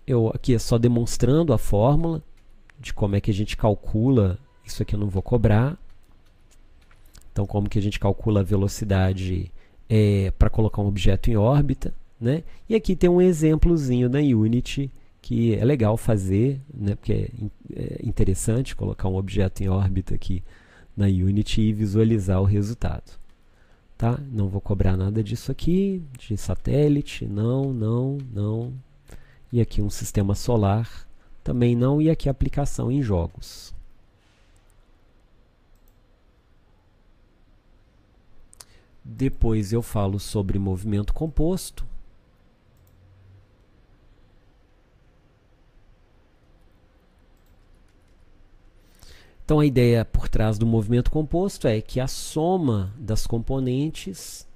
Eu aqui é só demonstrando a fórmula de como é que a gente calcula. Isso aqui eu não vou cobrar. Então, como que a gente calcula a velocidade para colocar um objeto em órbita, né? E aqui tem um exemplozinho da Unity que é legal fazer, né? Porque é interessante colocar um objeto em órbita aqui na Unity e visualizar o resultado. Tá? Não vou cobrar nada disso aqui, de satélite, não. E aqui um sistema solar, também não. E aqui aplicação em jogos. Depois eu falo sobre movimento composto. Então a ideia por trás do movimento composto é que a soma das componentes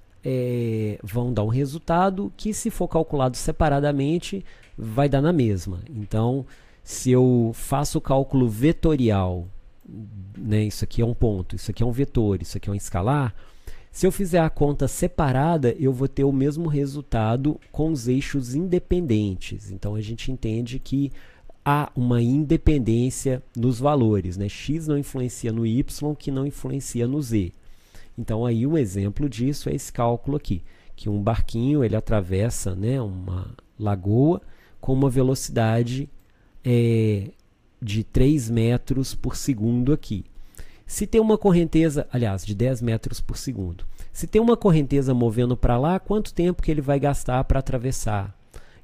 vão dar um resultado que, se for calculado separadamente, vai dar na mesma. Então, se eu faço o cálculo vetorial, né, isso aqui é um ponto, isso aqui é um vetor, isso aqui é um escalar, se eu fizer a conta separada, eu vou ter o mesmo resultado com os eixos independentes. Então a gente entende que há uma independência nos valores, né? X não influencia no Y, que não influencia no Z. Então aí um exemplo disso é esse cálculo aqui, que um barquinho ele atravessa, né, uma lagoa com uma velocidade de 3 metros por segundo aqui. Se tem uma correnteza, aliás, de 10 metros por segundo. Se tem uma correnteza movendo para lá, quanto tempo que ele vai gastar para atravessar?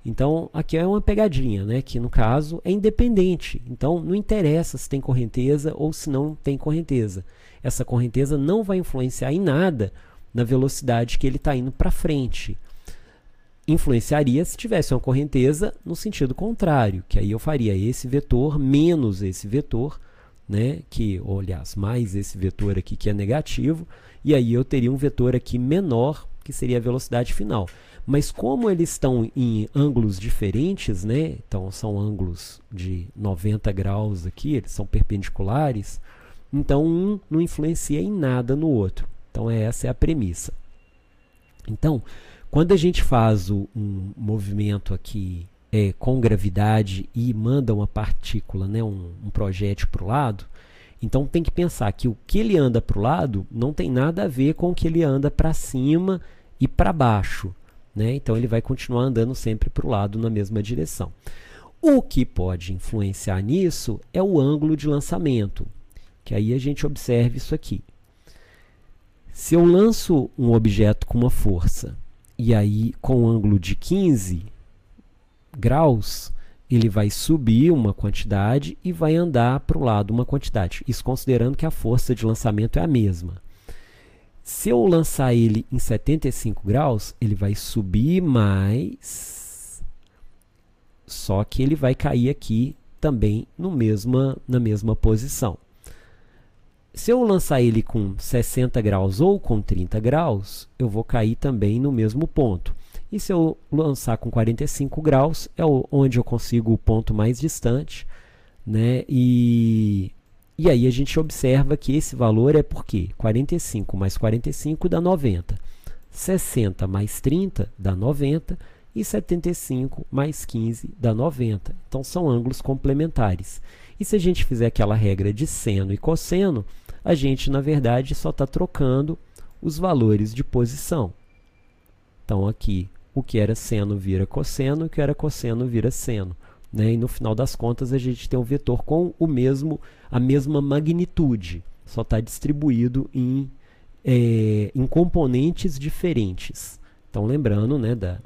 Então, aqui é uma pegadinha, né? Que no caso é independente. Então, não interessa se tem correnteza ou se não tem correnteza. Essa correnteza não vai influenciar em nada na velocidade que ele está indo para frente. Influenciaria se tivesse uma correnteza no sentido contrário, que aí eu faria esse vetor menos esse vetor, né, que, ou, aliás, mais esse vetor aqui que é negativo, e aí eu teria um vetor aqui menor, que seria a velocidade final. Mas como eles estão em ângulos diferentes, né, então são ângulos de 90 graus aqui, eles são perpendiculares, então um não influencia em nada no outro. Então essa é a premissa. Então, quando a gente faz um movimento aqui com gravidade e manda uma partícula, né, um projétil para o lado, então tem que pensar que o que ele anda para o lado não tem nada a ver com o que ele anda para cima e para baixo, né? Então ele vai continuar andando sempre para o lado na mesma direção. O que pode influenciar nisso é o ângulo de lançamento, que aí a gente observa isso aqui. Se eu lanço um objeto com uma força e aí com um ângulo de 15 graus, ele vai subir uma quantidade e vai andar para o lado uma quantidade. Isso considerando que a força de lançamento é a mesma. Se eu lançar ele em 75 graus, ele vai subir mais, só que ele vai cair aqui também na mesma posição. Se eu lançar ele com 60 graus ou com 30 graus, eu vou cair também no mesmo ponto. E se eu lançar com 45 graus, é onde eu consigo o ponto mais distante, né? E aí a gente observa que esse valor é porque 45 mais 45 dá 90, 60 mais 30 dá 90 e 75 mais 15 dá 90. Então são ângulos complementares. E se a gente fizer aquela regra de seno e cosseno, a gente, na verdade, só está trocando os valores de posição. Então, aqui, o que era seno vira cosseno, o que era cosseno vira seno. Né? E, no final das contas, a gente tem um vetor com a mesma magnitude, só está distribuído em componentes diferentes. Então, lembrando, né, da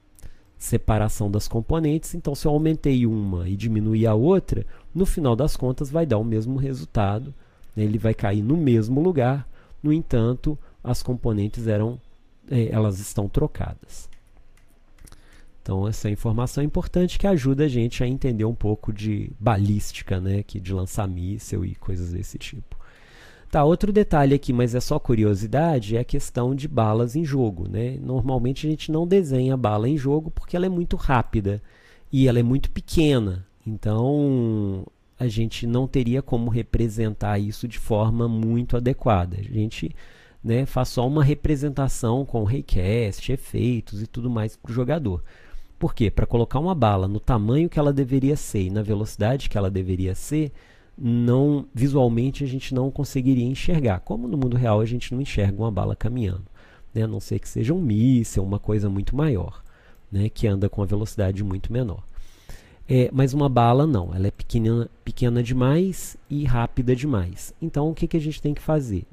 separação das componentes, então, se eu aumentei uma e diminuir a outra, no final das contas, vai dar o mesmo resultado. Ele vai cair no mesmo lugar, no entanto, as componentes elas estão trocadas. Então, essa informação é importante que ajuda a gente a entender um pouco de balística, né, de lançar míssil e coisas desse tipo. Tá, outro detalhe aqui, mas é só curiosidade, é a questão de balas em jogo. Né? Normalmente a gente não desenha bala em jogo porque ela é muito rápida e ela é muito pequena. Então, a gente não teria como representar isso de forma muito adequada. A gente, né, faz só uma representação com raycast, efeitos e tudo mais para o jogador. Por quê? Para colocar uma bala no tamanho que ela deveria ser e na velocidade que ela deveria ser, visualmente a gente não conseguiria enxergar. Como no mundo real a gente não enxerga uma bala caminhando, né? A não ser que seja um míssil, uma coisa muito maior, né, que anda com uma velocidade muito menor. Mas uma bala não, ela é pequena demais e rápida demais. Então o que a gente tem que fazer?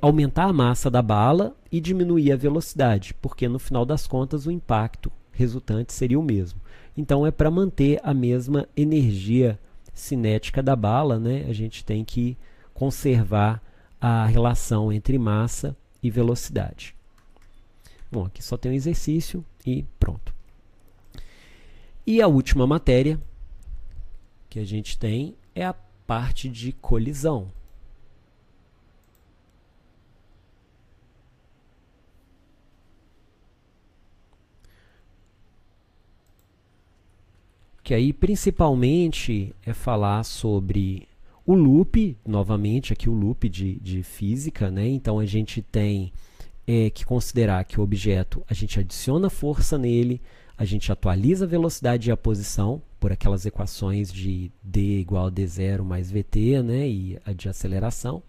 Aumentar a massa da bala e diminuir a velocidade, porque no final das contas o impacto resultante seria o mesmo. Então é para manter a mesma energia cinética da bala, né? A gente tem que conservar a relação entre massa e velocidade. Bom, aqui só tem um exercício e pronto. E a última matéria que a gente tem é a parte de colisão. Que aí principalmente é falar sobre o loop, novamente aqui o loop de física, né? Então a gente tem que considerar que o objeto, a gente adiciona força nele, a gente atualiza a velocidade e a posição por aquelas equações de d igual a d0 mais vt, né, e a de aceleração.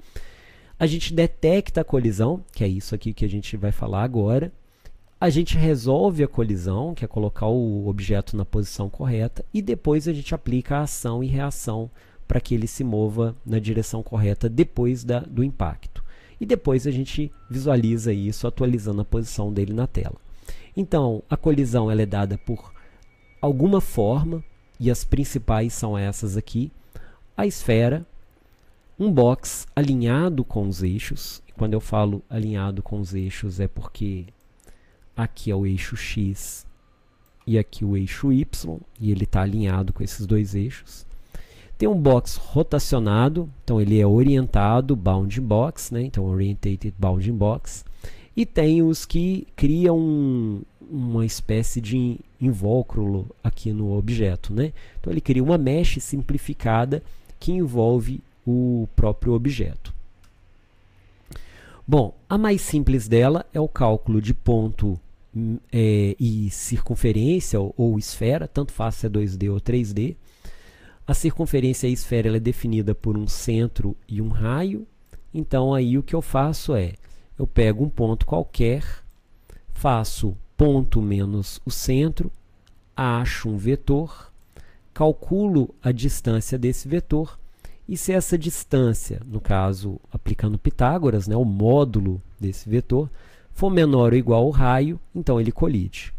A gente detecta a colisão, que é isso aqui que a gente vai falar agora. A gente resolve a colisão, que é colocar o objeto na posição correta, e depois a gente aplica a ação e reação para que ele se mova na direção correta depois do impacto. E depois a gente visualiza isso atualizando a posição dele na tela. Então, a colisão ela é dada por alguma forma, e as principais são essas aqui. A esfera, um box alinhado com os eixos. E quando eu falo alinhado com os eixos é porque aqui é o eixo X e aqui o eixo Y, e ele está alinhado com esses dois eixos. Tem um box rotacionado, então ele é orientado, bounding box, né? Então orientated bounding box. E tem os que criam uma espécie de invólucro aqui no objeto, né? Então ele cria uma mesh simplificada que envolve o próprio objeto. Bom, a mais simples dela é o cálculo de ponto e circunferência ou esfera, tanto faz se é 2D ou 3D. A circunferência e a esfera ela é definida por um centro e um raio. Então aí o que eu faço é, eu pego um ponto qualquer, faço ponto menos o centro, acho um vetor, calculo a distância desse vetor, e se essa distância, no caso aplicando Pitágoras, né, o módulo desse vetor, for menor ou igual ao raio, então ele colide.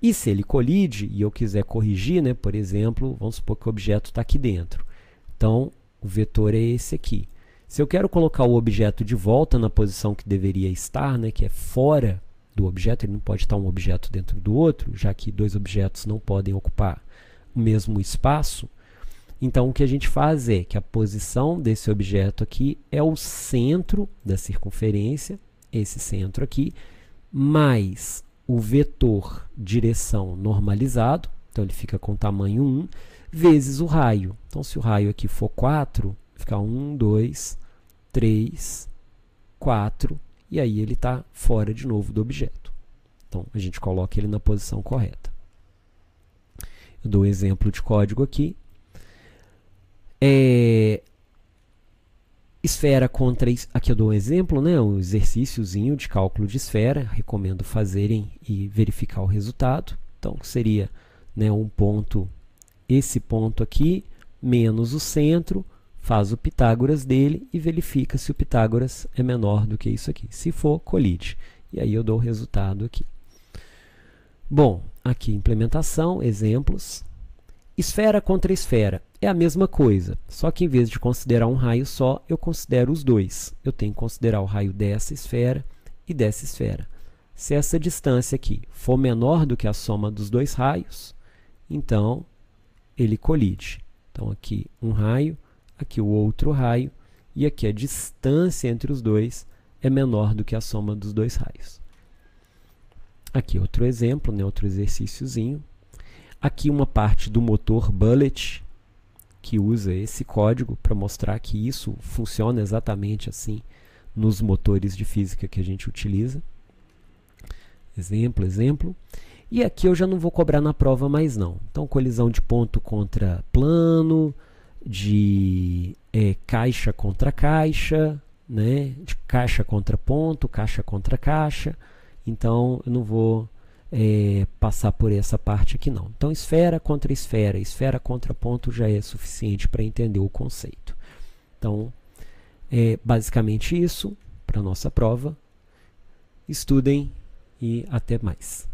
E se ele colide e eu quiser corrigir, né, por exemplo, vamos supor que o objeto está aqui dentro. Então, o vetor é esse aqui. Se eu quero colocar o objeto de volta na posição que deveria estar, né, que é fora do objeto, ele não pode estar um objeto dentro do outro, já que dois objetos não podem ocupar o mesmo espaço. Então, o que a gente faz é que a posição desse objeto aqui é o centro da circunferência, esse centro aqui, mais o vetor direção normalizado, então ele fica com tamanho 1, vezes o raio. Então, se o raio aqui for 4, fica 1, 2, 3, 4, e aí ele está fora de novo do objeto. Então, a gente coloca ele na posição correta. Eu dou um exemplo de código aqui. Esfera contra... Aqui eu dou um exemplo, né? Um exercíciozinho de cálculo de esfera. Recomendo fazerem e verificar o resultado. Então, seria, né, um ponto, esse ponto aqui, menos o centro, faz o Pitágoras dele e verifica se o Pitágoras é menor do que isso aqui. Se for, colide. E aí eu dou o resultado aqui. Bom, aqui implementação, exemplos. Esfera contra esfera é a mesma coisa, só que em vez de considerar um raio só, eu considero os dois. Eu tenho que considerar o raio dessa esfera e dessa esfera. Se essa distância aqui for menor do que a soma dos dois raios, então ele colide. Então aqui um raio, aqui o outro raio, e aqui a distância entre os dois é menor do que a soma dos dois raios. Aqui outro exemplo, né, outro exercíciozinho. Aqui uma parte do motor Bullet, que usa esse código para mostrar que isso funciona exatamente assim nos motores de física que a gente utiliza. Exemplo, exemplo. E aqui eu já não vou cobrar na prova mais não. Então, colisão de ponto contra plano, de caixa contra caixa, né? De caixa contra ponto, caixa contra caixa. Então, eu não vou passar por essa parte aqui não. Então, esfera contra ponto já é suficiente para entender o conceito. Então, basicamente isso para a nossa prova. Estudem e até mais.